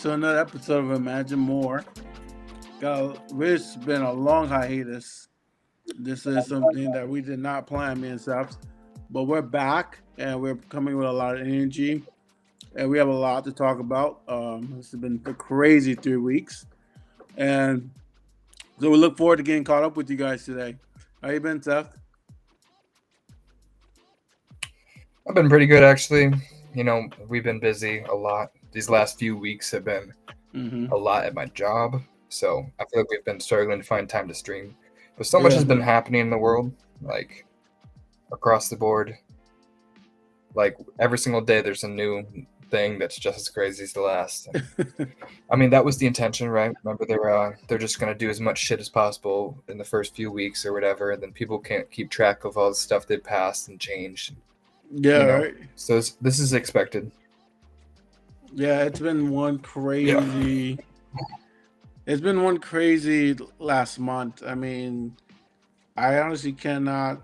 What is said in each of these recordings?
to another episode of Imagine More. It's been a long hiatus. This is something that we did not plan, me and Seth, but we're back and we're coming with a lot of energy, and we have a lot to talk about. This has been a crazy 3 weeks, and so we look forward to getting caught up with you guys today. How you been, Seth? I've been pretty good, actually. We've been busy a lot. These last few weeks have been a lot at my job, so I feel like we've been struggling to find time to stream. But so much has been happening in the world, like across the board. Like every single day, there's a new thing that's just as crazy as the last. I mean, that was the intention, right? Remember, they're just gonna do as much shit as possible in the first few weeks or whatever, and then people can't keep track of all the stuff they passed and changed. Right. So this is expected. Yeah, it's been one crazy. Yeah. It's been one crazy last month. I mean, I honestly cannot.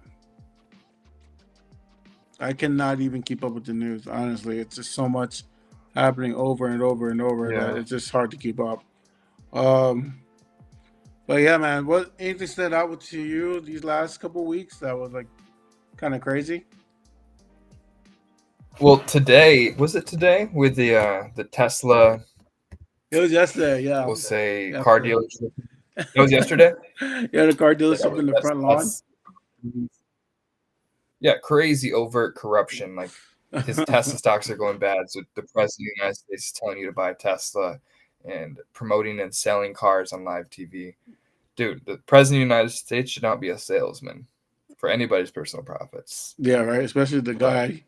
I cannot even keep up with the news. Honestly, it's just so much happening over and over and over that it's just hard to keep up. But yeah, man, anything stood out to you these last couple of weeks that was like kind of crazy? Well, today with the Tesla? It was yesterday. Yeah, we'll say car dealership. It was yesterday. Yeah, the car dealership in the front lawn. Yeah, crazy overt corruption. Like his Tesla stocks are going bad, so the president of the United States is telling you to buy Tesla and promoting and selling cars on live TV. Dude, the president of the United States should not be a salesman for anybody's personal profits. Yeah, right. Especially the guy.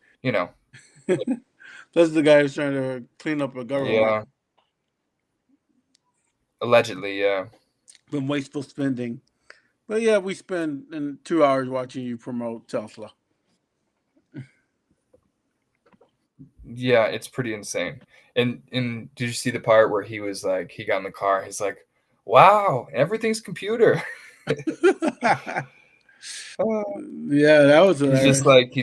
But, that's the guy who's trying to clean up a government. Yeah. Allegedly, yeah. Been wasteful spending. But yeah, we spent 2 hours watching you promote Tesla. Yeah, it's pretty insane. And did you see the part where he was like, he got in the car, he's like, wow, everything's computer. Yeah, that was hilarious. He's just like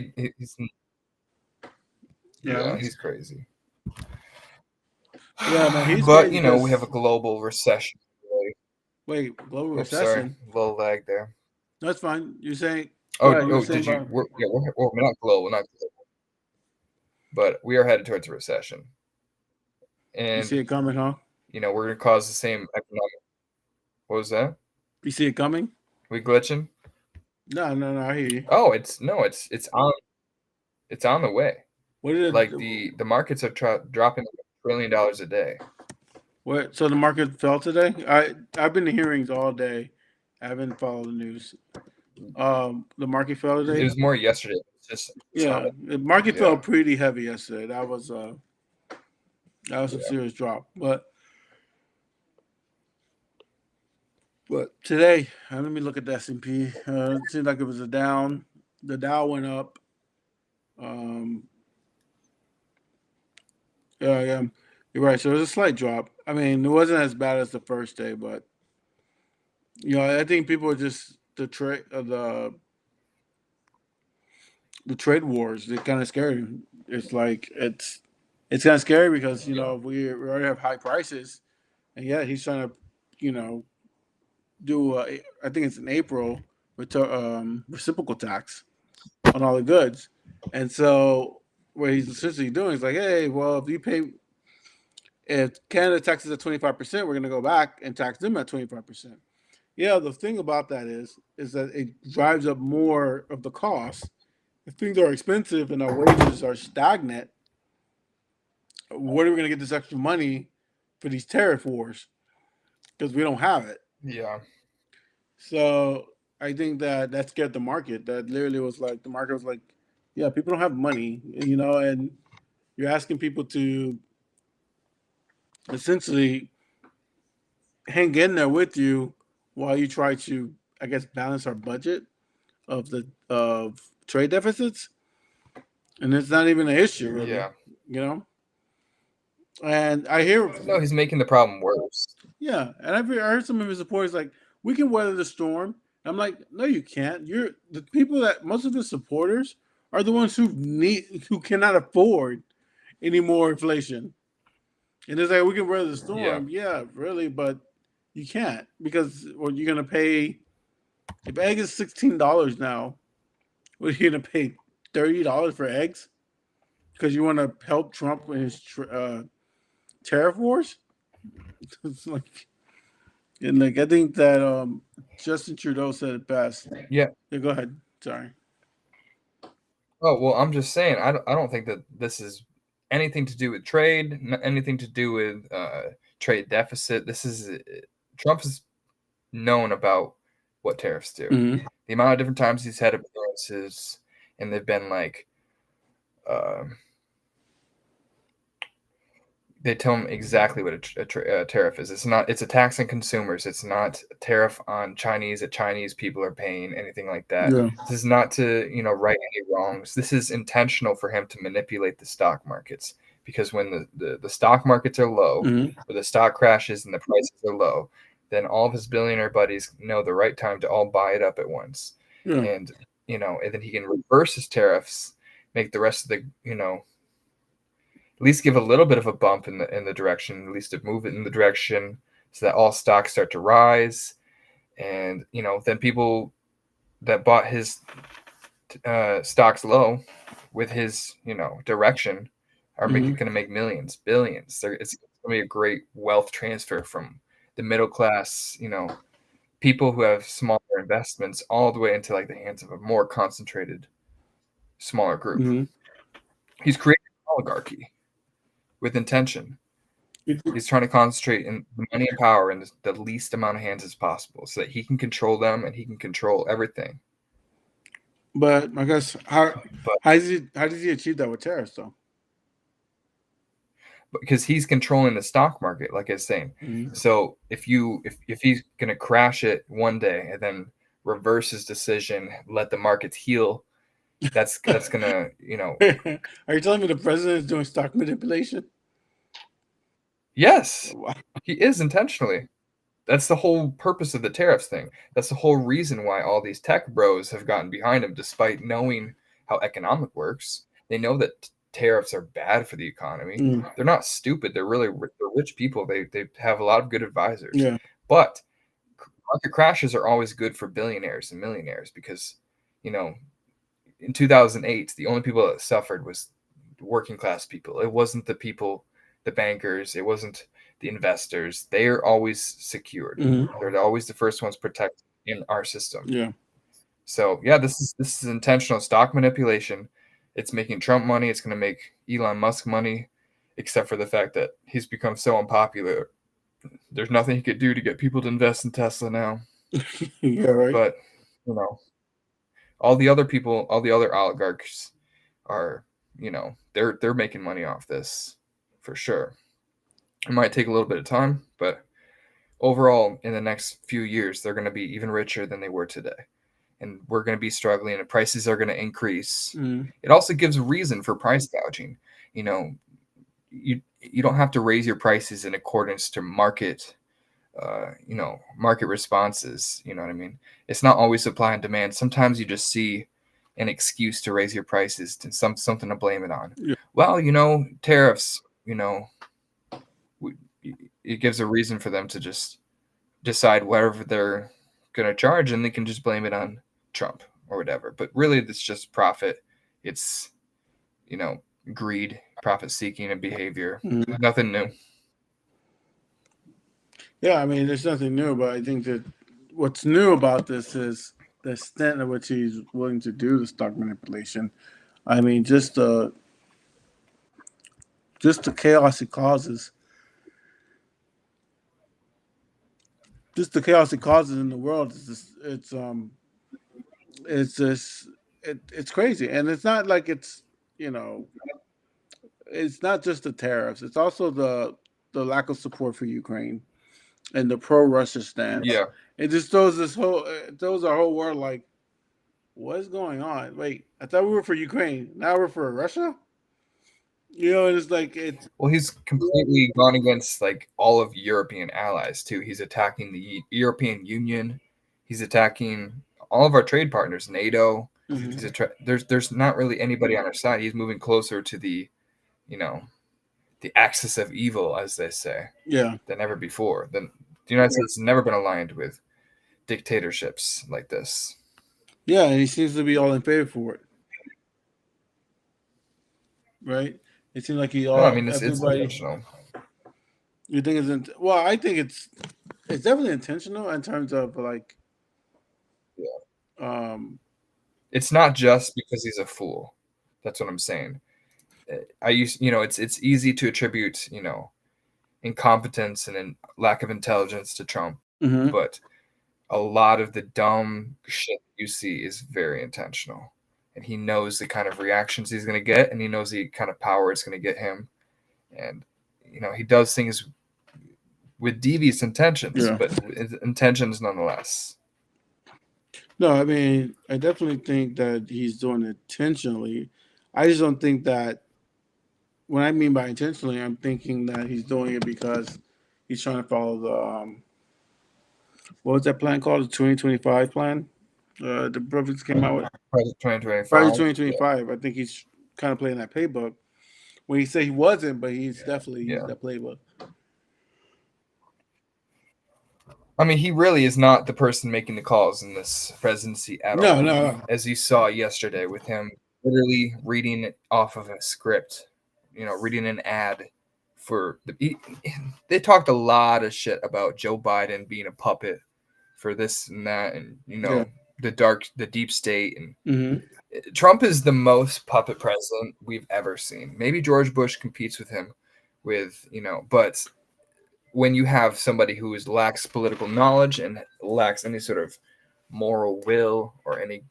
he's crazy. Yeah, man, he's but crazy we have a global recession. Wait, global recession? Sorry, a little lag there. That's fine. You're saying? Did you? We're not global, but we are headed towards a recession. And you see it coming, huh? We're going to cause the same economic. What was that? You see it coming? We glitching? No, I hear you. Oh, it's on the way. What is it? Like the markets are dropping $1 trillion a day. What? So the market fell today? I've been to hearings all day. I haven't followed the news. The market fell today. It was more yesterday. The market fell pretty heavy yesterday. That was a serious drop. But today, let me look at the S&P. It seemed like it was a down. The Dow went up. Yeah, you're right. So it was a slight drop. I mean, it wasn't as bad as the first day, but I think people are just the trade wars. They're kind of scary. It's like it's kind of scary because we already have high prices, and he's trying to do I think it's in April reciprocal tax on all the goods, and so what he's essentially doing is like, hey, well, if Canada taxes at 25%, we're going to go back and tax them at 25%. Yeah, the thing about that is that it drives up more of the cost. If things are expensive and our wages are stagnant, where are we going to get this extra money for these tariff wars? Because we don't have it. Yeah. So I think that scared the market. That literally was like, the market was like, yeah, people don't have money, and you're asking people to essentially hang in there with you while you try to, I guess, balance our budget of trade deficits, and it's not even an issue, really. Yeah. And I hear he's making the problem worse. Yeah, and I heard some of his supporters like, we can weather the storm. I'm like, no, you can't. You're the people that most of his supporters are the ones who cannot afford any more inflation. And it's like we can weather the Yeah. storm, yeah, really, but you can't because well, you're gonna pay if egg is $16 now. What are you gonna pay $30 for eggs because you want to help Trump in his tariff wars? It's like and like I think that Justin Trudeau said it best. Yeah. Yeah, go ahead. Sorry. Oh, well, I'm just saying, I don't think that this is anything to do with trade, anything to do with trade deficit. This is Trump is known about what tariffs do. Mm-hmm. The amount of different times he's had appearances, and they've been like, uh, they tell him exactly what a tariff is. It's a tax on consumers. It's not a tariff on Chinese that Chinese people are paying, anything like that. Yeah. This is not to, right any wrongs. This is intentional for him to manipulate the stock markets, because when the stock markets are low, Mm-hmm. or the stock crashes and the prices are low, then all of his billionaire buddies know the right time to all buy it up at once. Yeah. And, and then he can reverse his tariffs, make the rest of the, at least give a little bit of a bump in the direction, at least to move it in the direction so that all stocks start to rise. And, then people that bought his stocks low with his, direction are Mm-hmm. going to make millions, billions. It's going to be a great wealth transfer from the middle class, people who have smaller investments all the way into like the hands of a more concentrated, smaller group. Mm-hmm. He's created an oligarchy with intention. He's trying to concentrate in the money and power in the least amount of hands as possible so that he can control them and he can control everything. But I guess how does he achieve that with tariffs though? Because he's controlling the stock market, like I was saying. Mm-hmm. So if he's gonna crash it one day and then reverse his decision, let the markets heal, that's gonna, Are you telling me the president is doing stock manipulation? Yes, Wow. he is intentionally. That's the whole purpose of the tariffs thing. That's the whole reason why all these tech bros have gotten behind him, despite knowing how economic works. They know that tariffs are bad for the economy. Mm. They're not stupid. They're rich people. They have a lot of good advisors. Yeah. But market crashes are always good for billionaires and millionaires because, in 2008, the only people that suffered was working class people. It wasn't the bankers. It wasn't the investors. They are always secured. Mm-hmm. They're always the first ones protected in our system. Yeah. So yeah, this is intentional stock manipulation. It's making Trump money. It's going to make Elon Musk money, except for the fact that he's become so unpopular. There's nothing he could do to get people to invest in Tesla now. Yeah, right. But all the other people, all the other oligarchs are, they're making money off this for sure. It might take a little bit of time, but overall, in the next few years, they're going to be even richer than they were today. And we're going to be struggling, and prices are going to increase. Mm-hmm. It also gives a reason for price gouging. You don't have to raise your prices in accordance to market, market responses. You know what I mean? It's not always supply and demand. Sometimes you just see an excuse to raise your prices to something to blame it on. Yeah. Well, tariffs. It gives a reason for them to just decide whatever they're going to charge, and they can just blame it on Trump or whatever. But really, it's just profit. It's, greed, profit seeking, and behavior. Mm-hmm. Nothing new. Yeah, I mean, there's nothing new, but I think that what's new about this is the extent at which he's willing to do the stock manipulation. I mean, just the chaos it causes. Just the chaos it causes in the world is just, it's crazy, and it's not like it's it's not just the tariffs. It's also the lack of support for Ukraine and the pro Russia stance. Yeah. It just throws our whole world like, what's going on? Wait, I thought we were for Ukraine. Now we're for Russia. And it's like it's. Well, he's completely gone against like all of European allies too. He's attacking the European Union. He's attacking all of our trade partners, NATO. Mm-hmm. There's not really anybody on our side. He's moving closer to the, the axis of evil, as they say, Yeah. than ever before. The United States has never been aligned with dictatorships like this. Yeah, and he seems to be all in favor for it, right? It seems like he No, I all mean it's everybody. intentional. You think well? I think it's definitely intentional in terms of like, Yeah. um, It's not just because he's a fool. That's what I'm saying. It's easy to attribute, incompetence and lack of intelligence to Trump, mm-hmm. but a lot of the dumb shit you see is very intentional. And he knows the kind of reactions he's going to get, and he knows the kind of power it's going to get him. And, he does things with devious intentions, Yeah. but intentions nonetheless. No, I mean, I definitely think that he's doing it intentionally. I just don't think that. What I mean by intentionally, I'm thinking that he's doing it because he's trying to follow the what was that plan called? The 2025 plan. The Republicans came out with Project 2025. Project 2025. I think he's kind of playing that playbook. When he said he wasn't, but he's definitely used that playbook. I mean, he really is not the person making the calls in this presidency at all. No. As you saw yesterday with him literally reading it off of a script, reading an ad for they talked a lot of shit about Joe Biden being a puppet for this and that, and the deep state, and Mm-hmm. Trump is the most puppet president we've ever seen. Maybe George Bush competes with him but when you have somebody who lacks political knowledge and lacks any sort of moral will or any,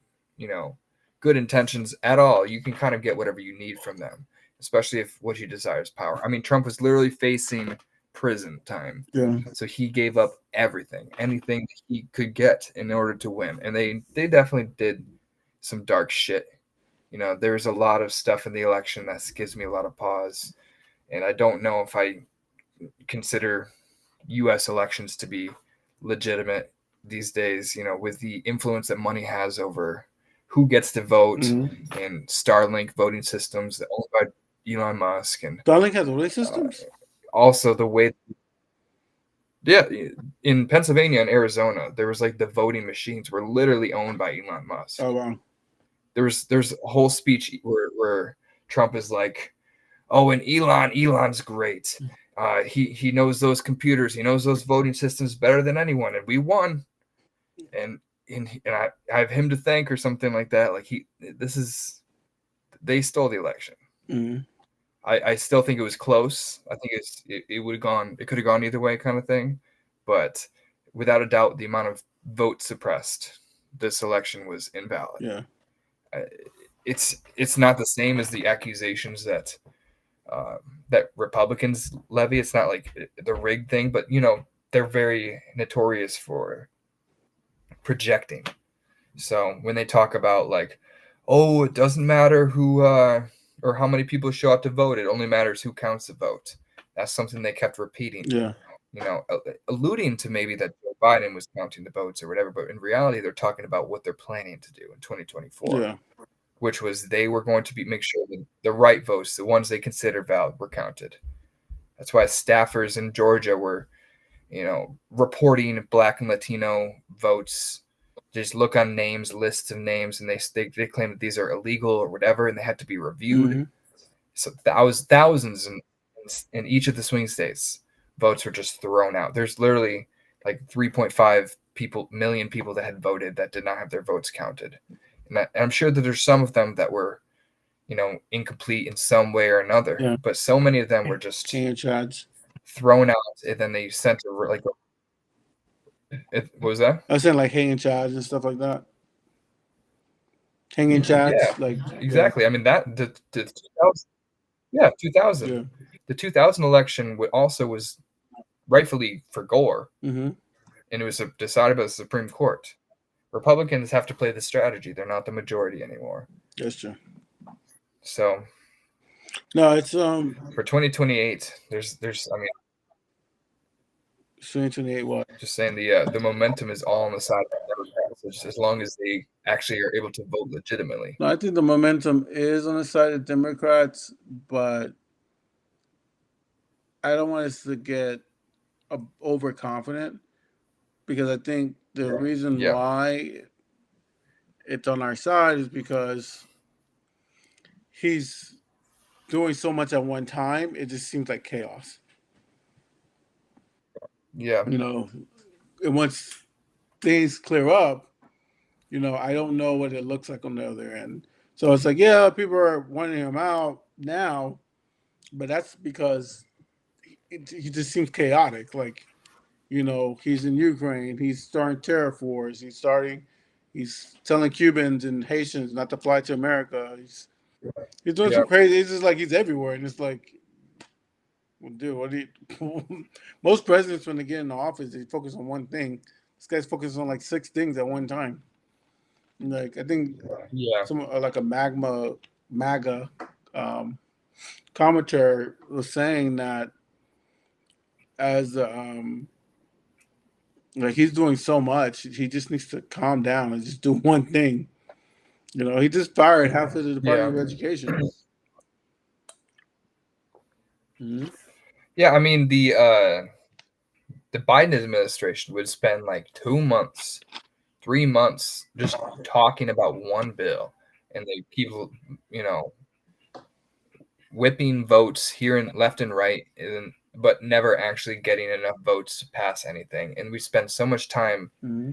good intentions at all, you can kind of get whatever you need from them, especially if what you desire is power. I mean, Trump was literally facing prison time. Yeah. So he gave up anything he could get in order to win. And they definitely did some dark shit. There's a lot of stuff in the election that gives me a lot of pause. And I don't know if I consider U.S. elections to be legitimate these days, with the influence that money has over who gets to vote, and Starlink voting systems owned by Elon Musk. And Starlink has voting systems? Also the way, in Pennsylvania and Arizona, there was like the voting machines were literally owned by Elon Musk. Oh, wow. There's a whole speech where Trump is like, oh, and Elon's great. He knows those computers. He knows those voting systems better than anyone, and we won. And I have him to thank or something like that. Like they stole the election. Mm-hmm. I still think it was close. I think it would have gone. It could have gone either way, kind of thing. But without a doubt, the amount of votes suppressed, this election was invalid. Yeah. It's not the same as the accusations that Republicans levy. It's not like the rigged thing, but they're very notorious for projecting. So when they talk about like, oh, it doesn't matter who or how many people show up to vote, it only matters who counts the vote. That's something they kept repeating. Yeah. Alluding to maybe that Joe Biden was counting the votes or whatever, but in reality, they're talking about what they're planning to do in 2024. Yeah. Which was they were going to make sure that the right votes, the ones they consider valid, were counted. That's why staffers in Georgia were, reporting Black and Latino votes. Just look on names, lists of names, and they claim that these are illegal or whatever, and they had to be reviewed. Mm-hmm. So thousands in each of the swing states, votes were just thrown out. There's literally like 3.5 million people that had voted that did not have their votes counted. And I'm sure that there's some of them that were, incomplete in some way or another. Yeah. But so many of them were just thrown out, and then they sent to like. What was that? I was saying like hanging chads and stuff like that. Hanging chads, Yeah, like exactly. I mean that the 2000, 2000. Yeah. The 2000 election also was rightfully for Gore, mm-hmm. and it was decided by the Supreme Court. Republicans have to play the strategy. They're not the majority anymore. That's true. So, no, it's for 2028. There's 2028. What? Just saying the momentum is all on the side of the Democrats, as long as they actually are able to vote legitimately. No, I think the momentum is on the side of Democrats, but I don't want us to get overconfident, because I think the reason Yeah. why it's on our side is because he's doing so much at one time. It just seems like chaos. Yeah. You know, and once things clear up, I don't know what it looks like on the other end. So it's like, yeah, people are wanting him out now, but that's because he just seems chaotic. Like, he's in Ukraine, he's starting tariff wars, he's telling Cubans and Haitians not to fly to America. He's doing Yeah. some crazy. It's just like he's everywhere, and it's like, well, dude, what do you? Most presidents, when they get in the office, they focus on one thing. This guy's focused on like six things at one time. Like, I think Yeah. some like a MAGA um, commentator was saying that as like, he's doing so much, he just needs to calm down and just do one thing. He just fired half of the Yeah. Department of Education. Mm-hmm. Yeah. I mean, the Biden administration would spend like 2 months, 3 months just talking about one bill, and they keep, you know, whipping votes here and left and right, but never actually getting enough votes to pass anything. And we spend so much time Mm-hmm.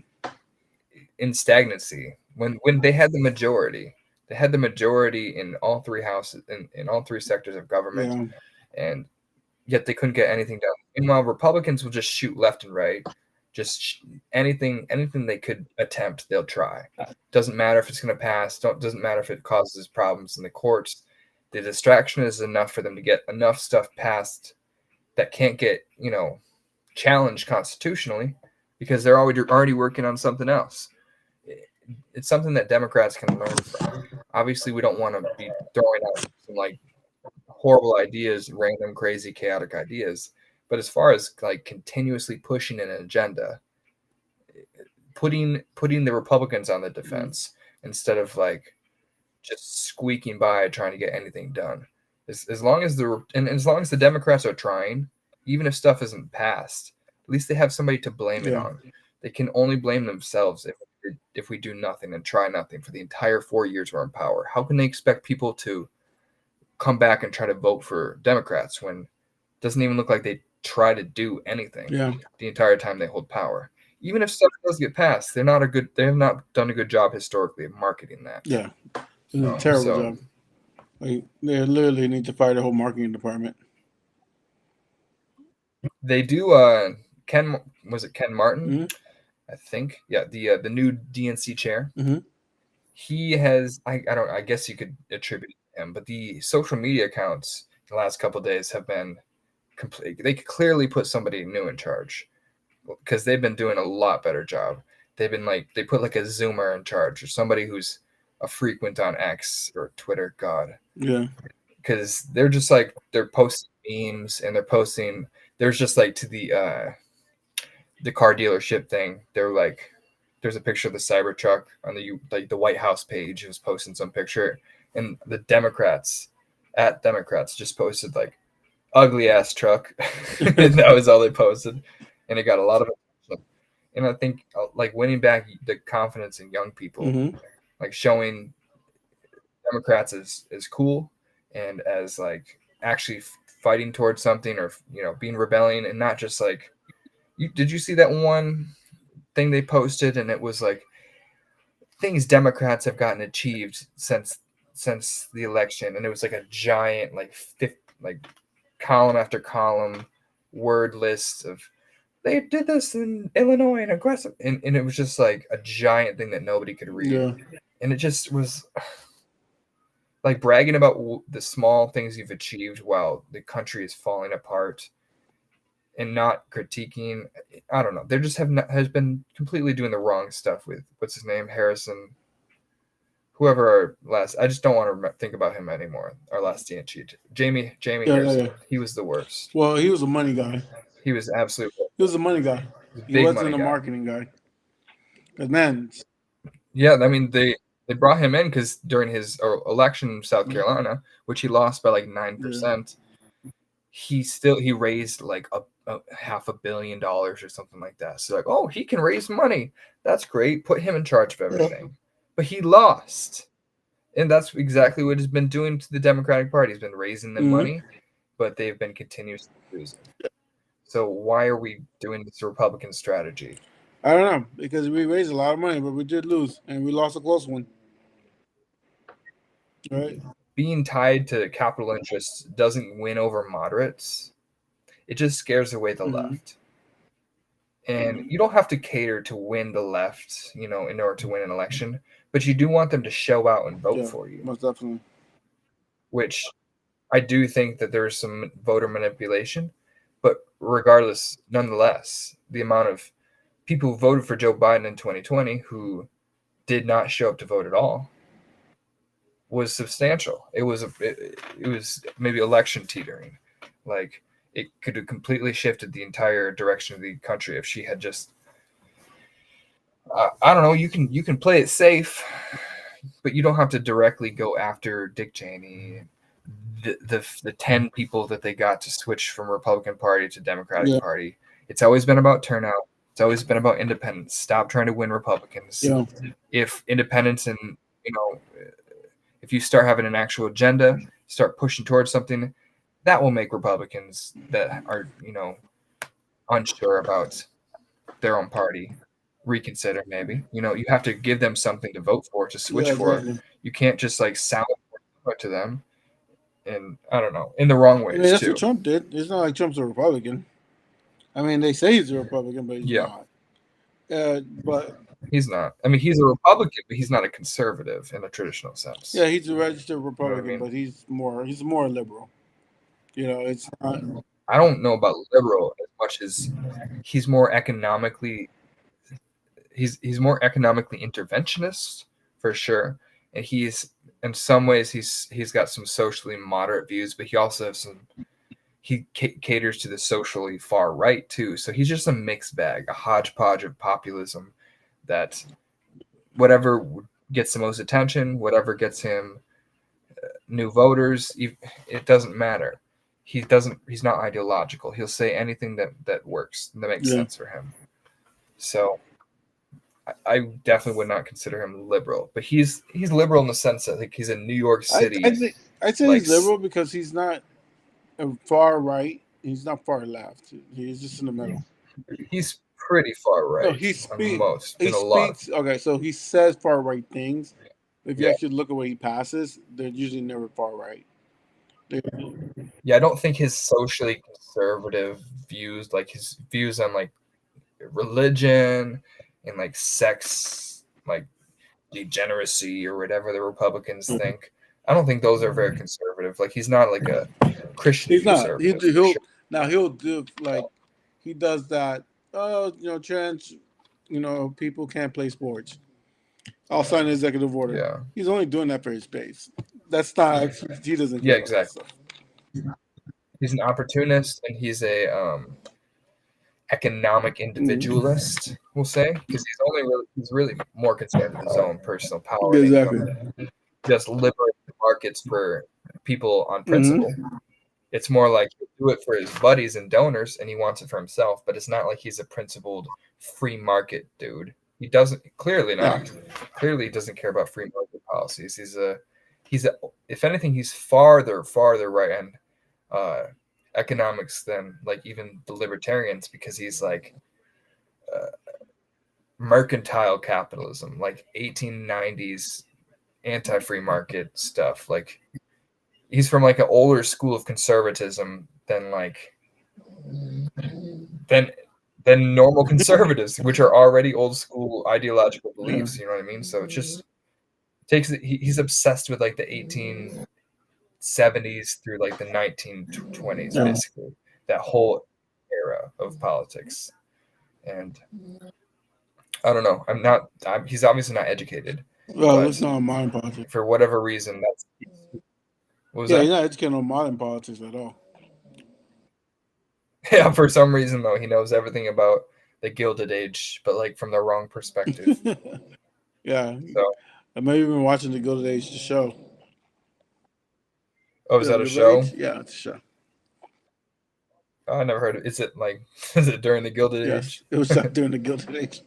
in stagnancy when they had the majority. They had the majority in all three houses, in all three sectors of government, Yeah. and yet they couldn't get anything done. Meanwhile, Republicans will just shoot left and right, just anything they could attempt, they'll try. Doesn't matter if it's going to pass. Doesn't matter if it causes problems in the courts. The distraction is enough for them to get enough stuff passed that can't get challenged constitutionally, because they're already working on something else. It's something that Democrats can learn from. Obviously, we don't want to be throwing out some like horrible ideas, random, crazy, chaotic ideas. But as far as like continuously pushing an agenda, putting the Republicans on the defense instead of like just squeaking by trying to get anything done. As long as the Democrats are trying, even if stuff isn't passed, at least they have somebody to blame it Yeah. on. They can only blame themselves if we do nothing and try nothing for the entire 4 years we're in power. How can they expect people to come back and try to vote for Democrats when it doesn't even look like they try to do anything Yeah. the entire time they hold power? Even if stuff does get passed, they have not done a good job historically of marketing that. Yeah. It's a terrible So job. Like, they literally need to fire the whole marketing department. they do. Ken Martin? Mm-hmm. I think. Yeah, the new DNC chair. Mm-hmm. He has. I don't. I guess you could attribute it to him, but the social media accounts the last couple of days have been complete. They could clearly put somebody new in charge, because they've been doing a lot better job. They've been they put like a Zoomer in charge, or somebody who's a frequent on X or Twitter. God, Yeah. because they're just like they're posting memes, and they're posting. There's just like to the car dealership thing. They're like, there's a picture of the Cybertruck on the White House page. It was posting some picture, and the Democrats just posted like ugly ass truck, and that was all they posted, and it got a lot of attention. And I think like winning back the confidence in young people, Mm-hmm. like showing Democrats is cool, and as like actually fighting towards something, or being rebelling, and not just like did you see that one thing they posted, and it was like things Democrats have gotten achieved since the election, and it was like a giant like column after column word list of they did this in Illinois and aggressive, and it was just like a giant thing that nobody could read. Yeah. And it just was like bragging about the small things you've achieved while the country is falling apart, and not critiquing. I don't know. They just has been completely doing the wrong stuff with what's his name, Harrison, whoever our last. I just don't want to think about him anymore. Our last DNC, Jamie Yeah. Harrison. Yeah. He was the worst. Well, he was a money guy. He was absolutely. He was a money guy. He Big wasn't money a guy. marketing guy. But man, Yeah, I mean they brought him in because during his election in South Carolina, which he lost by like 9%, he raised like a $500 million or something like that. So like, oh, he can raise money. That's great. Put him in charge of everything. But he lost. And that's exactly what he's been doing to the Democratic Party. He's been raising them money, but they've been continuously losing. So why are we doing this Republican strategy? I don't know, because we raised a lot of money, but we did lose, and we lost a close one. Right? Being tied to capital interests doesn't win over moderates. It just scares away the left. And you don't have to cater to win the left, in order to win an election, but you do want them to show out and vote for you. Most definitely. Which I do think that there's some voter manipulation, but regardless, nonetheless, the amount of people who voted for Joe Biden in 2020 who did not show up to vote at all was substantial. It was maybe election teetering. Like, it could have completely shifted the entire direction of the country if she had just I don't know, you can play it safe, but you don't have to directly go after Dick Cheney, the 10 people that they got to switch from Republican Party to Democratic Party. It's always been about turnout. It's always been about independence. Stop trying to win Republicans. If independents and if you start having an actual agenda, start pushing towards something, that will make Republicans that are, unsure about their own party reconsider maybe. You have to give them something to vote for, to switch for. You can't just like sound to them. And I don't know, in the wrong ways. That's what Trump did. It's not like Trump's a Republican. I mean, they say he's a Republican, but he's not. But he's not. I mean, he's a Republican, but he's not a conservative in a traditional sense. Yeah, he's a registered Republican, but he's more liberal. It's not. I don't know about liberal as much as he's more economically. He's more economically interventionist for sure, and he's in some ways he's got some socially moderate views, but he also has he caters to the socially far right too. So he's just a mixed bag, a hodgepodge of populism that whatever gets the most attention, whatever gets him new voters, it doesn't matter. He's not ideological. He'll say anything that works, that makes sense for him. So I definitely would not consider him liberal, but he's liberal in the sense that like he's in New York City. I'd say he's liberal because he's not far right. He's not far left. He's just in the middle. He's pretty far right. No, okay, so he says far right things. If you actually look at what he passes, they're usually never far right. I don't think his socially conservative views, like his views on like religion and like sex, like degeneracy or whatever the Republicans think, I don't think those are very conservative. Like he's not like a Christian. He's not. He'll do like he does that. Trans, people can't play sports. I'll sign an executive order. Yeah. He's only doing that for his base. That's not. He doesn't. Yeah, exactly. He's an opportunist, and he's a economic individualist. We'll say, because he's really more concerned with his own personal power. Exactly. Just liberate the markets for people on principle. It's more like he'll do it for his buddies and donors, and he wants it for himself. But it's not like he's a principled free market dude. He doesn't clearly not. Clearly, he doesn't care about free market policies. He's a if anything, he's farther right end economics than like even the libertarians, because he's like mercantile capitalism, like 1890s anti-free market stuff. Like he's from like an older school of conservatism than normal conservatives, which are already old school ideological beliefs. You know what I mean? So it just he's obsessed with like the 1870s through like the 1920s, basically that whole era of politics. And I don't know. He's obviously not educated. Well, it's not modern politics. For whatever reason, he's not educated on modern politics at all. Yeah, for some reason though, he knows everything about the Gilded Age, but like from the wrong perspective. Yeah. So I may have been watching the Gilded Age show. Oh, is that a show? Yeah, it's a show. Oh, I never heard of it. Is it like, is it during the Gilded Yes, Age? it was shot during the Gilded Age.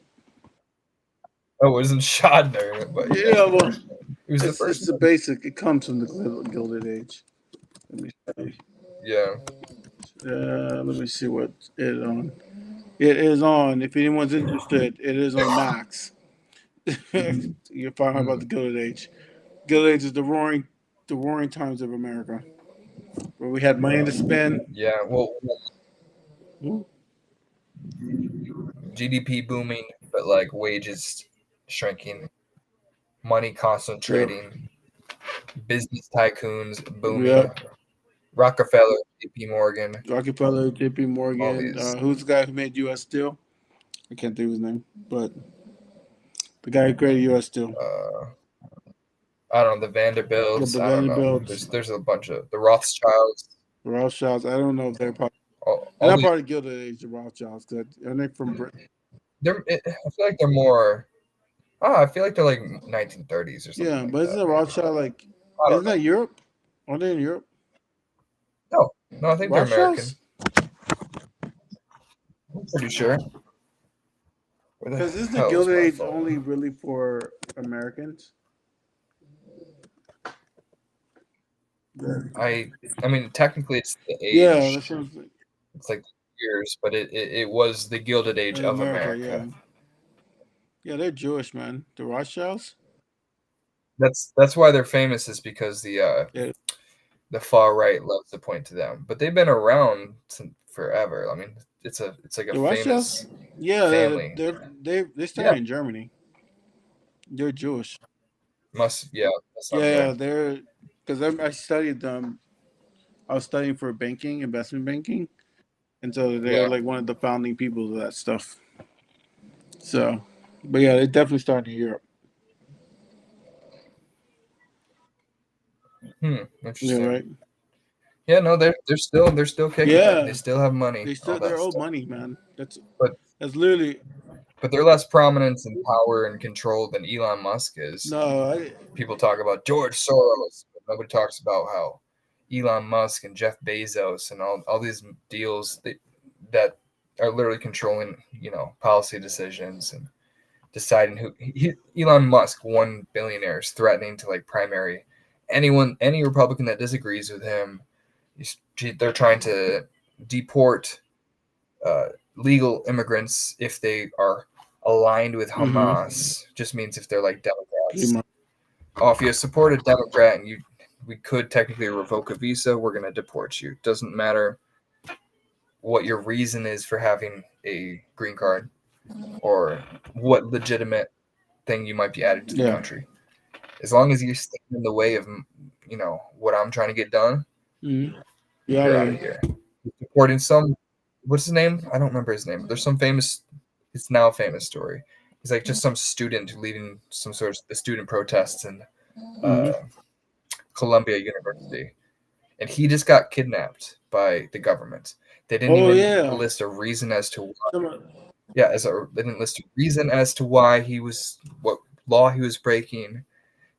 Oh, it wasn't shot during it, but yeah. Yeah, well, It was the it's first the one. basic. It comes from the Gilded Age. Let me see. Yeah. Let me see what it on. It is on. If anyone's interested, it is on Max. You'll find out about the Gilded Age. Gilded Age is the roaring times of America, where we had money to spend. Yeah. Well, Hmm? GDP booming, but like wages shrinking, money Yep. concentrating, business tycoons booming, Yep. Rockefeller, JP Morgan, Rockefeller, J.P. all Morgan. these. Who's the guy who made U.S. Steel? I can't think of his name, but the guy who created U.S. Steel. Uh, I don't know, the Yeah, Vanderbilts. the I don't know. Vanderbilts, There's a bunch of the Rothschilds. the Rothschilds. I don't know if they're All not these. part of the Gilded Age. The Rothschilds, and they're from Britain. I feel like they're more. Oh, I feel like they're like 1930s or something Yeah, like but isn't that. the Maybe. Rothschild like? I don't Isn't know. that Europe? Are they in Europe? No, no, I think they're Rothschilds? American. I'm pretty sure. Where the Because isn't the hell is Gilded my Age only phone? really for Americans? I mean, technically, it's the Yeah, age. that's what I'm saying. It's like years, but it was the Gilded Age In of America, yeah. America. Yeah, they're Jewish, man. The Rothschilds? That's why they're famous is because Yeah. the far right loves to point to them. But they've been around since forever. I mean, it's like a The Rothschilds? famous Yeah, family. they Yeah, started in Germany. They're Jewish. that's Yeah, yeah, yeah, they're because I studied them. I was studying for banking, investment banking, and so they're yeah. like one of the founding people of that stuff. So, but yeah, they definitely started in Europe. Yeah, Interesting. right. Yeah, no, they're still kicking it. They Yeah, still have money, all they're that old stuff. money, man. But That's literally they're less prominent in power and control than Elon Musk is. no. I, People talk about George Soros, but nobody talks about how Elon Musk and Jeff Bezos and all these deals that are literally controlling, policy decisions and deciding Elon Musk, one billionaire, is threatening to like primary any Republican that disagrees with him. They're trying to deport legal immigrants if they are aligned with mm-hmm. Hamas. Just means if they're like Pretty Democrats. much. Oh, if you support a Democrat and we could technically revoke a visa, we're going to deport you. Doesn't matter what your reason is for having a green card or what legitimate thing you might be adding to the Yeah. country. As long as you stand in the way of, what I'm trying to get done, Mm-hmm. You're out you're of out of here. here. Supporting what's his name? I don't remember his name. There's some famous, it's now a famous story. He's like just some student leading some sort of the student protests in uh, Mm-hmm. Columbia University, and he just got kidnapped by the government. They didn't Oh even yeah. list a reason as to why. Some, Yeah, they didn't list a reason as to why what law he was breaking.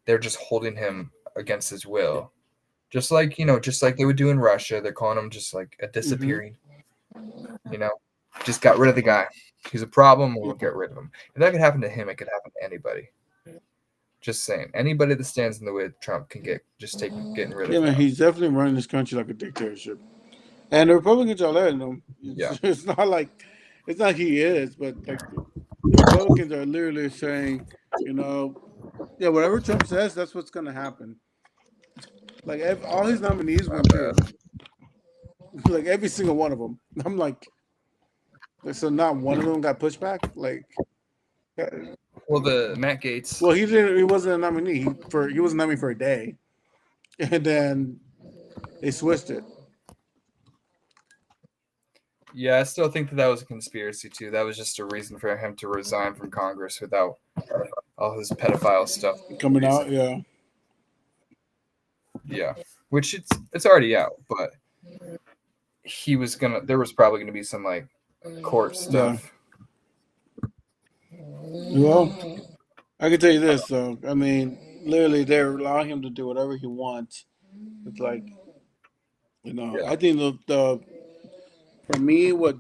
They're just holding him against his will, just like they would do in Russia. They're calling him just like a mm-hmm. disappearing. You know, just got rid of the guy. He's a problem. We'll get rid of him. If that could happen to him, it could happen to anybody. Just saying, anybody that stands in the way of Trump can getting rid Yeah, of man. now. He's definitely running this country like a dictatorship, and the Republicans are letting him. Yeah. It's not like he is, but like the Republicans are literally saying, you know, yeah, whatever Trump says, that's what's going to happen. Like all his nominees Not went through, bad. like every single one of them. I'm like, so not one of them got pushed back. Like, Well, the Matt Gates. well, he didn't. He wasn't a nominee he was a nominee for a day, and then they switched it. Yeah, I still think that was a conspiracy too. That was just a reason for him to resign from Congress without all his pedophile stuff. Coming out, Reason. yeah. Yeah, which it's already out, but there was probably gonna be some like court Yeah. stuff. Well, I can tell you this though. I mean, literally, they're allowing him to do whatever he wants. It's like, Yeah, I think For me, what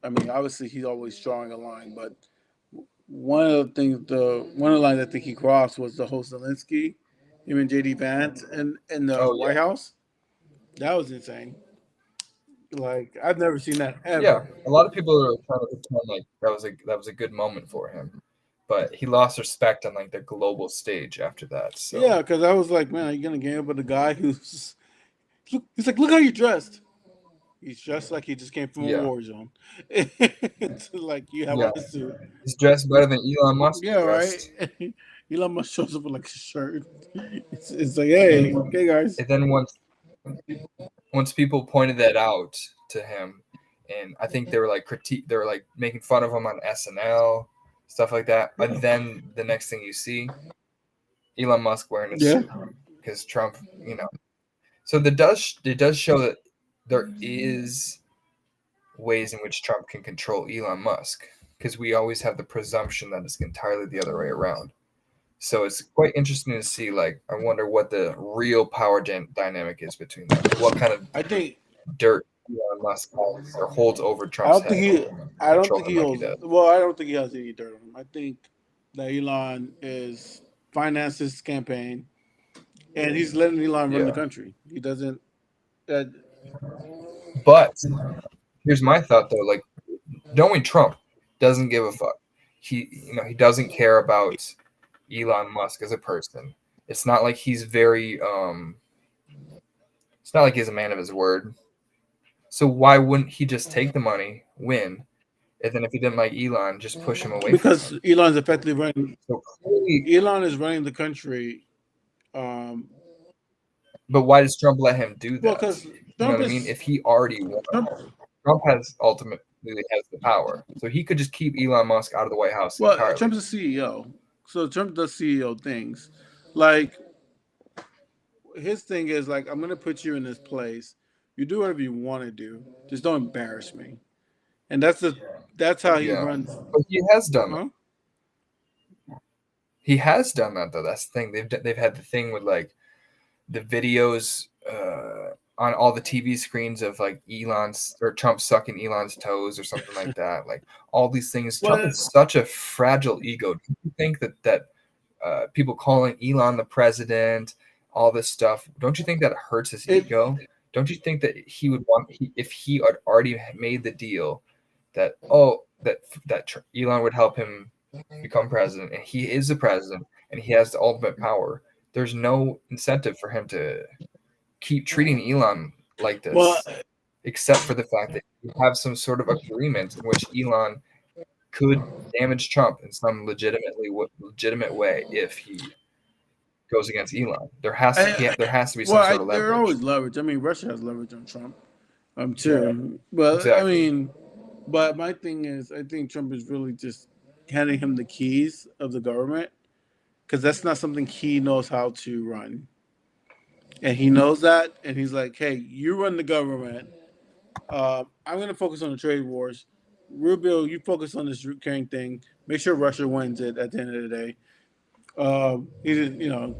I mean, obviously he's always drawing a line, but one of the things, the one of the lines I think he crossed was the whole Zelensky, him and JD Vance, and in the Oh White House. That was insane. Like I've never seen that yeah. ever. A lot of people are trying to pretend like that was a good moment for him, but he lost respect on like the global stage after that. Yeah, So because I was like, man, are you gonna game up with a guy who's look? He's like, look how you dressed. He's dressed like he just came from a yeah, war zone. It's like you have yeah. on a suit. He's dressed better than Elon Musk Yeah, right. dressed. Elon Musk shows up with like a shirt. It's like, hey, hey guys. And then once people pointed that out to him, and I think they were like making fun of him on SNL, stuff like that. But then the next thing you see, Elon Musk wearing a Yeah. suit because Trump, you know. So it does show that there is ways in which Trump can control Elon Musk because we always have the presumption that it's entirely the other way around. So it's quite interesting to see. Like, I wonder what the real power dynamic is between them. What kind of I think dirt Elon Musk has or holds over I Trump's don't think head he. to I don't control think him he like he owes. does. Well, I don't think he has any dirt on him. I think that Elon is financed his campaign, and he's letting Elon run the Yeah. country. He doesn't. Uh, But here's my thought though, like knowing Trump doesn't give a fuck. He doesn't care about Elon Musk as a person. It's not like he's very it's not like he's a man of his word. So why wouldn't he just take the money, win, and then if he didn't like Elon, just push him away from because him? Elon's effectively running. So clearly, Elon is running the country. Um, but why does Trump let him do well, that? because You know Trump what I mean? is If he already won, Trump. Trump has ultimately has the power, so he could just keep Elon Musk out of the White House Well, entirely. Trump's a CEO, so Trump does CEO things. Like his thing is like, I'm gonna put you in this place. You do whatever you want to do. Just don't embarrass me. And that's how he Yeah, runs. but he has done that. Huh? He has done that though. That's the thing. They've had the thing with like the videos on all the TV screens of like Elon's or Trump sucking Elon's toes or something like that. Like all these things. Trump Well, has such a fragile ego. Do you think that people calling Elon the president, all this stuff, don't you think that hurts his it ego? Don't you think that he would if he had already made the deal that Elon would help him become president, and he is the president, and he has the ultimate power? There's no incentive for him to keep treating Elon like well, this, except for the fact that you have some sort of agreement in which Elon could damage Trump in some legitimate way if he goes against Elon. There has to be some sort of they're leverage. always leverage. I mean, Russia has leverage on Trump, Yeah, too. But I exactly. mean, but my thing is, I think Trump is really just handing him the keys of the government because that's not something he knows how to run, and he knows that, and he's like, hey, you run the government. I'm going to focus on the trade wars. Rubio, you focus on this carrying thing. Make sure Russia wins it at the end of the day. He didn't,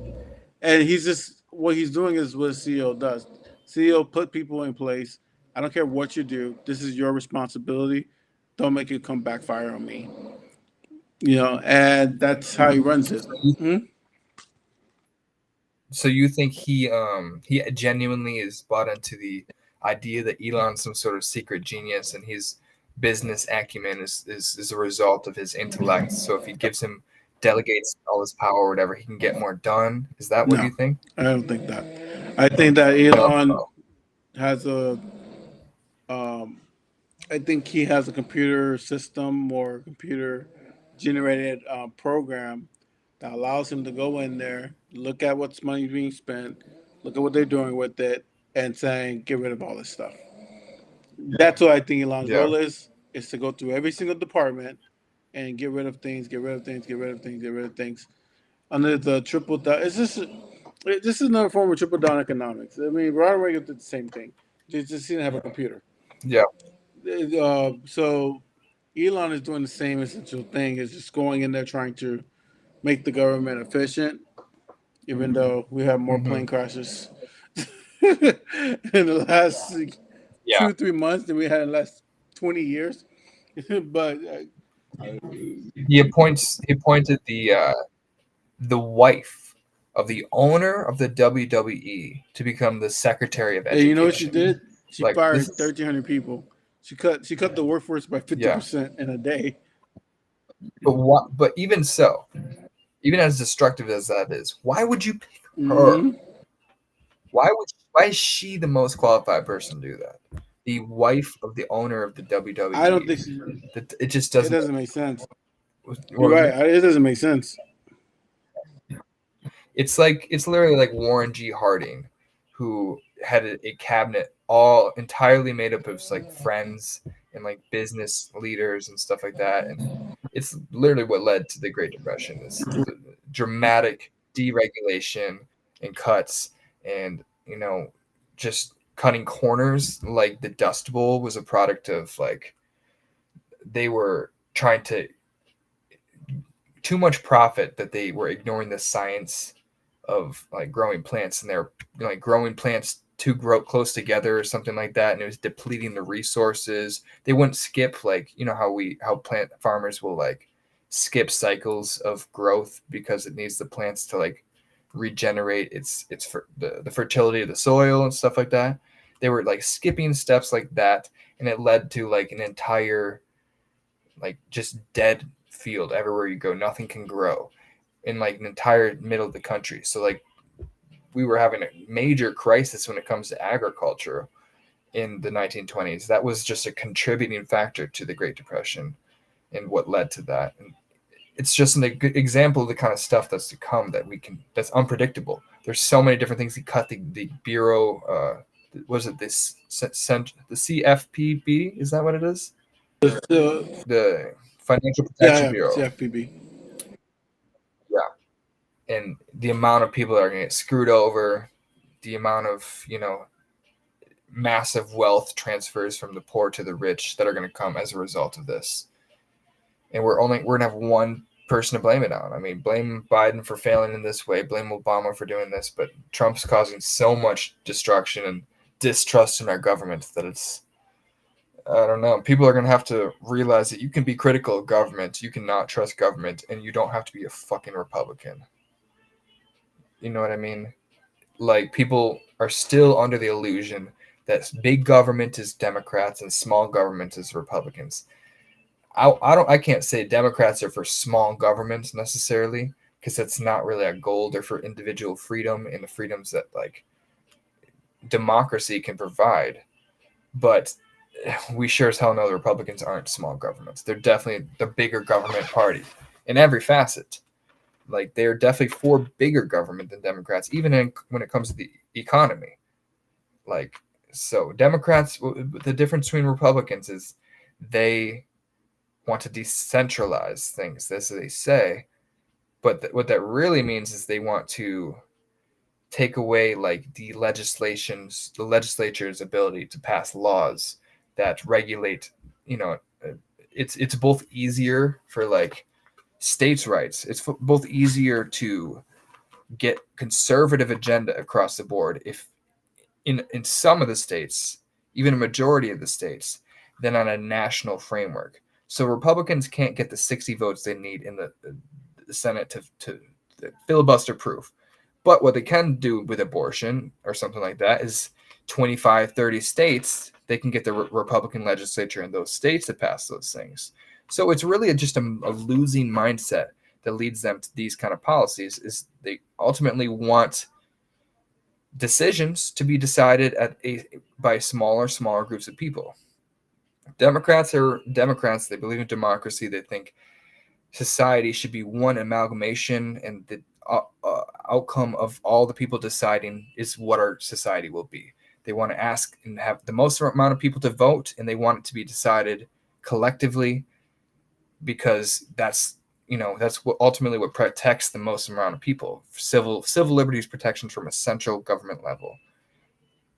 and he's just what he's doing is what a CEO does. CEO put people in place. I don't care what you do. This is your responsibility. Don't make it come backfire on me. And that's how he runs it. So you, Hmm? so you think he genuinely is bought into the idea that Elon's some sort of secret genius and his business acumen is a result of his intellect. So if he gives him delegates all his power or whatever, he can get more done. Is that what No, you think? I don't think that. I think that No. Elon has a um, I think he has a computer system or computer generated program that allows him to go in there, look at what's money being spent, look at what they're doing with it, and saying, get rid of all this stuff. That's what I think Elon's Yeah. role is to go through every single department and get rid of things, get rid of things, get rid of things, get rid of things. Under the triple down, this is another form of triple down economics. I mean, Ronald Reagan did the same thing. Just didn't have a computer. Yeah. So Elon is doing the same essential thing. Is just going in there trying to make the government efficient, even though we have more Hmm. plane crashes in the last Yeah, 2 or 3 months than we had in the last 20 years. But he appointed the wife of the owner of the WWE to become the Secretary of and you know what she Education. did? She Like this fired is 1,300 people. She cut the workforce by fifty yeah. percent in a day. But what? But even so, even as destructive as that is, why would you pick her? Hmm. Why is she the most qualified person to do that? The wife of the owner of the I don't WWE. think she, That it just it doesn't. doesn't make sense. What You're was right. it? It doesn't make sense. It's literally like Warren G. Harding, who had a cabinet all entirely made up of like friends and like business leaders and stuff like that, and it's literally what led to the Great Depression. This the dramatic deregulation and cuts, and just cutting corners. Like the Dust Bowl was a product of like they were trying to too much profit that they were ignoring the science of like growing plants, and they're like growing plants too grow close together or something like that, and it was depleting the resources. They wouldn't skip like how plant farmers will like skip cycles of growth because it needs the plants to like regenerate its for the fertility of the soil and stuff like that. They were like skipping steps like that, and it led to like an entire like just dead field everywhere you go. Nothing can grow in like an entire middle of the country. So like we were having a major crisis when it comes to agriculture in the 1920s. That was just a contributing factor to the Great Depression and what led to that. And it's just an example of the kind of stuff that's to come that's unpredictable. There's so many different things. He cut the bureau. Was it this the CFPB? Is that what it is? The The Financial Yeah, Protection yeah, Bureau. CFPB. Yeah, and the amount of people that are going to get screwed over, the amount of massive wealth transfers from the poor to the rich that are going to come as a result of this. And we're going to have one person to blame it on. I mean, blame Biden for failing in this way, blame Obama for doing this, but Trump's causing so much destruction and distrust in our government that it's I don't know. People are going to have to realize that you can be critical of government, you cannot trust government, and you don't have to be a fucking Republican. You know what I mean? Like people are still under the illusion that big government is Democrats and small government is Republicans. I can't say Democrats are for small government necessarily because that's not really a goal. They're for individual freedom and the freedoms that like democracy can provide. But we sure as hell know the Republicans aren't small governments. They're definitely the bigger government party in every facet. Like they're definitely for bigger government than Democrats, even when it comes to the economy. Like so, Democrats. The difference between Republicans is they want to decentralize things. That's what they say, but what that really means is they want to take away like the legislature's ability to pass laws that regulate. You know, it's both easier for like states' rights. It's both easier to get conservative agenda across the board if in some of the states, even a majority of the states, than on a national framework. So Republicans can't get the 60 votes they need in the Senate to filibuster proof. But what they can do with abortion or something like that is 25, 30 states, they can get the Republican legislature in those states to pass those things. So it's really just a losing mindset that leads them to these kind of policies is they ultimately want decisions to be decided by smaller groups of people. Democrats are Democrats. They believe in democracy. They think society should be one amalgamation, and the outcome of all the people deciding is what our society will be. They want to ask and have the most amount of people to vote, and they want it to be decided collectively because that's what ultimately what protects the most amount of people. Civil liberties protections from a central government level.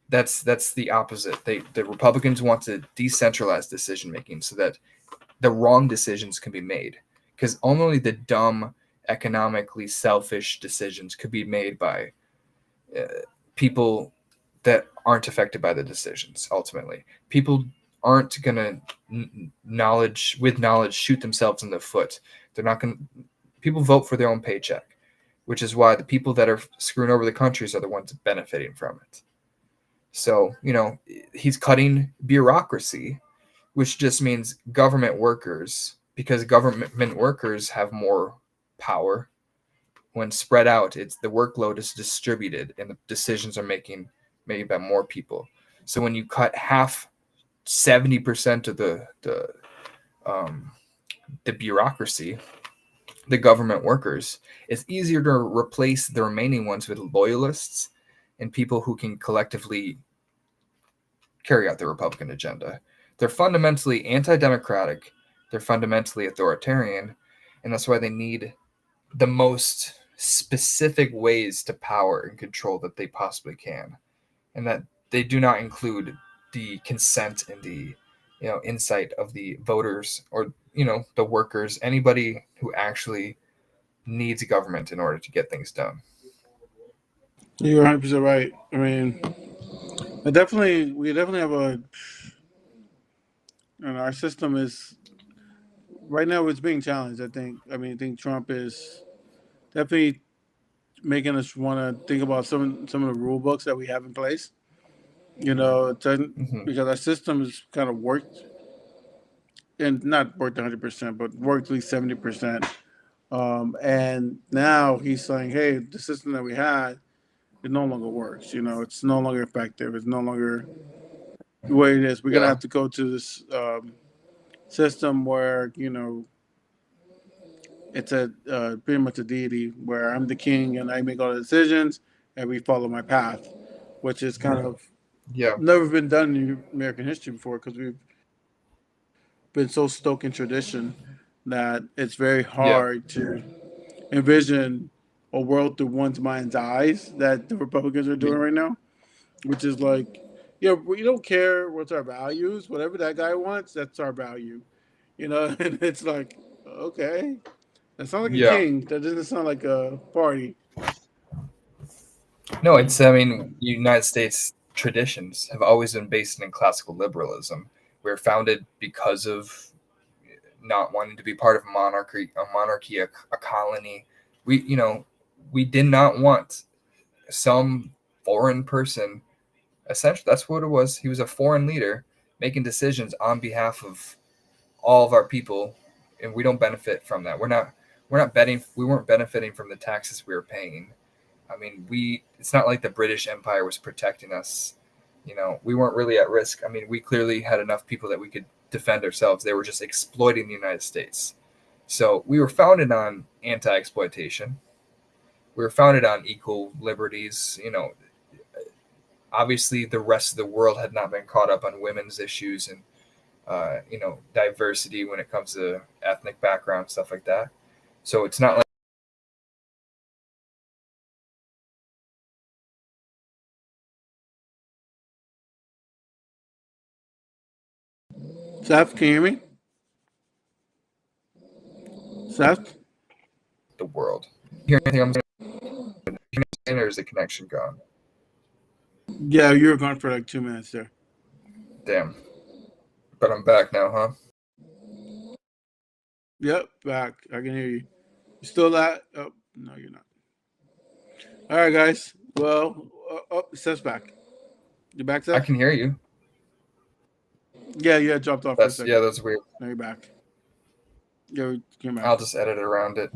That's the opposite. The Republicans want to decentralize decision making so that the wrong decisions can be made because only the dumb, economically selfish decisions could be made by uh, people that aren't affected by the decisions. Ultimately, people aren't gonna knowledge shoot themselves in the foot. They're not gonna. People vote for their own paycheck, which is why the people that are screwing over the countries are the ones benefiting from it. So, he's cutting bureaucracy, which just means government workers, because government workers have more power. When spread out, it's the workload is distributed and the decisions are made by more people. So when you cut half, 70% of um, the bureaucracy, the government workers, it's easier to replace the remaining ones with loyalists and people who can collectively carry out the Republican agenda. They're fundamentally anti-democratic, they're fundamentally authoritarian, and that's why they need the most specific ways to power and control that they possibly can, and that they do not include the consent and the insight of the voters or the workers, anybody who actually needs government in order to get things done. You're 100% right. I mean, we definitely have and our system is right now it's being challenged. I think Trump is definitely making us want to think about some of the rule books that we have in place. Mm-hmm. Because our system has kind of worked and not worked 100%, but worked at least 70%. And now he's saying, hey, the system that we had, it no longer works. It's no longer effective. It's no longer the way it is. We're gonna Yeah, have to go to this system where it's a pretty much a deity where I'm the king and I make all the decisions and we follow my path, which is kind of yeah, never been done in American history before because we've been so stoked in tradition that it's very yeah, hard to envision a world through one's mind's eyes that the Republicans are doing right now, which is like, yeah, we don't care what's our values. Whatever that guy wants, that's our value. And it's like, okay, that sounds like a yeah. king. That doesn't sound like a party. No, it's, I mean, United States traditions have always been based in classical liberalism. We're founded because of not wanting to be part of a colony. We did not want some foreign person. Essentially, that's what it was. He was a foreign leader making decisions on behalf of all of our people, and we don't benefit from that. We're not betting. We weren't benefiting from the taxes we were paying. I mean, it's not like the British Empire was protecting us. We weren't really at risk. I mean, we clearly had enough people that we could defend ourselves. They were just exploiting the United States. So we were founded on anti-exploitation. We were founded on equal liberties. Obviously, the rest of the world had not been caught up on women's issues and diversity when it comes to ethnic background, stuff like that. So it's not like Seth, can you hear me? Seth? the world. You hear anything I'm saying, or is the connection gone? Yeah, you were gone for like 2 minutes there. Damn. But I'm back now, huh? Yep, back. I can hear you. You still that? Oh, no, you're not. All right, guys. Well, Seth's back. You back, I Seth? can hear you. Yeah, you had dropped off for a That's second. that's weird. Now you're back. Yeah, we came back. I'll just edit around it.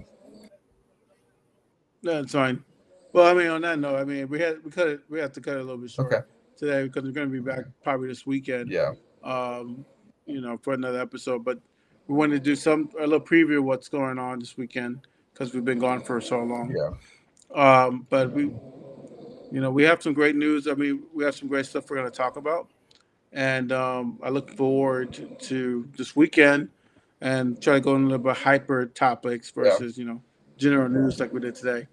No, it's fine. Well, I mean, on that note, I mean, we had to cut it a little bit Okay. short today because we're going to be back probably this weekend. Yeah. For another episode. But we wanted to do a little preview of what's going on this weekend because we've been gone for so long. Yeah. But we have some great news. I mean, we have some great stuff we're going to talk about, and I look forward to this weekend and try to go into a little bit hyper topics Yeah. versus general news like we did today.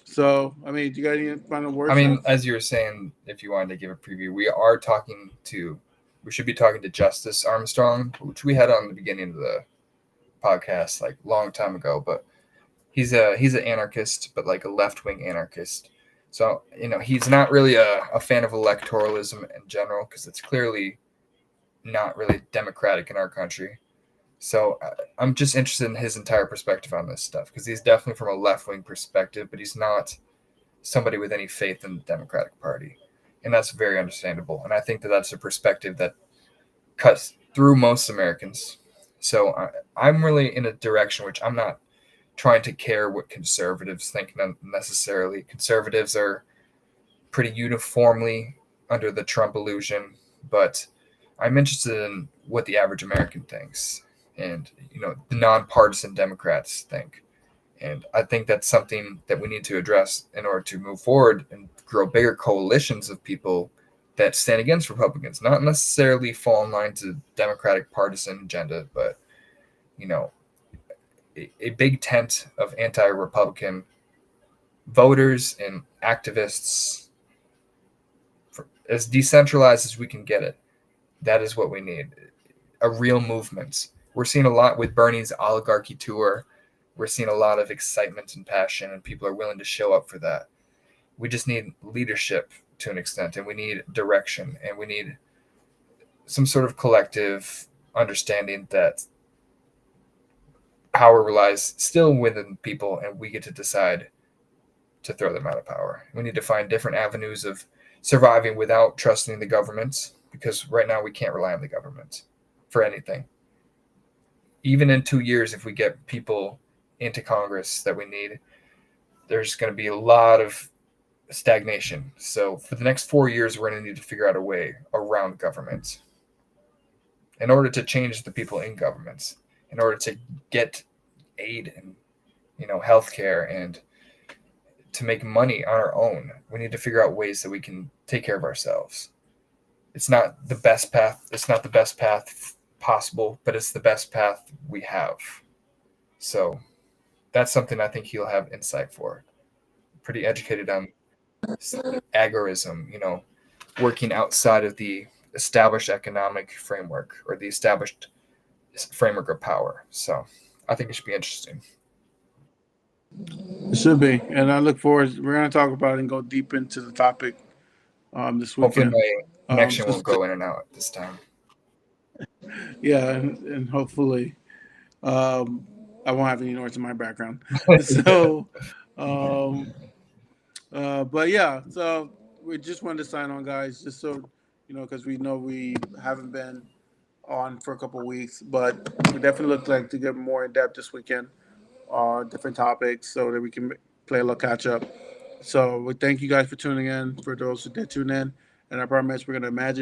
So, I mean, do you got any final I words? mean, Seth? as you were saying, if you wanted to give a preview, we should be talking to Justice Armstrong, which we had on the beginning of the podcast, like long time ago. But he's an anarchist, but like a left wing anarchist So, he's not really a fan of electoralism in general because it's clearly not really democratic in our country. So I'm just interested in his entire perspective on this stuff because he's definitely from a left-wing perspective, but he's not somebody with any faith in the Democratic Party. And that's very understandable. And I think that that's a perspective that cuts through most Americans. So I'm really in a direction which I'm not trying to care what conservatives think necessarily. Conservatives are pretty uniformly under the Trump illusion, but I'm interested in what the average American thinks and the nonpartisan Democrats think. And I think that's something that we need to address in order to move forward and grow bigger coalitions of people that stand against Republicans, not necessarily fall in line to Democratic partisan agenda, but a big tent of anti-Republican voters and activists, as decentralized as we can get it. That is what we need. A real movement. We're seeing a lot with Bernie's oligarchy tour. We're seeing a lot of excitement and passion, and people are willing to show up for that. We just need leadership to an extent, and we need direction, and we need some sort of collective understanding that power relies still within people, and we get to decide to throw them out of power. We need to find different avenues of surviving without trusting the government, because right now we can't rely on the government for anything. Even in 2 years, if we get people into Congress that we need, there's going to be a lot of stagnation. So for the next 4 years, we're going to need to figure out a way around government in order to change the people in governments, in order to get aid and healthcare and to make money on our own. We need to figure out ways that we can take care of ourselves. It's not the best path. It's not the best path possible, but it's the best path we have. So that's something I think he'll have insight for. Pretty educated on agorism, working outside of the established economic framework or the established framework of power. So I think it should be interesting. It should be, and I look forward. We're going to talk about it and go deep into the topic this Hopefully weekend. my connection won't go in and out this time. Yeah, and hopefully I won't have any noise in my background. So, but yeah, so we just wanted to sign on, guys, just so because we know we haven't been on for a couple of weeks, but we definitely look like to get more in depth this weekend on different topics so that we can play a little catch up. So we thank you guys for tuning in. For those who did tune in, and I promise we're going to imagine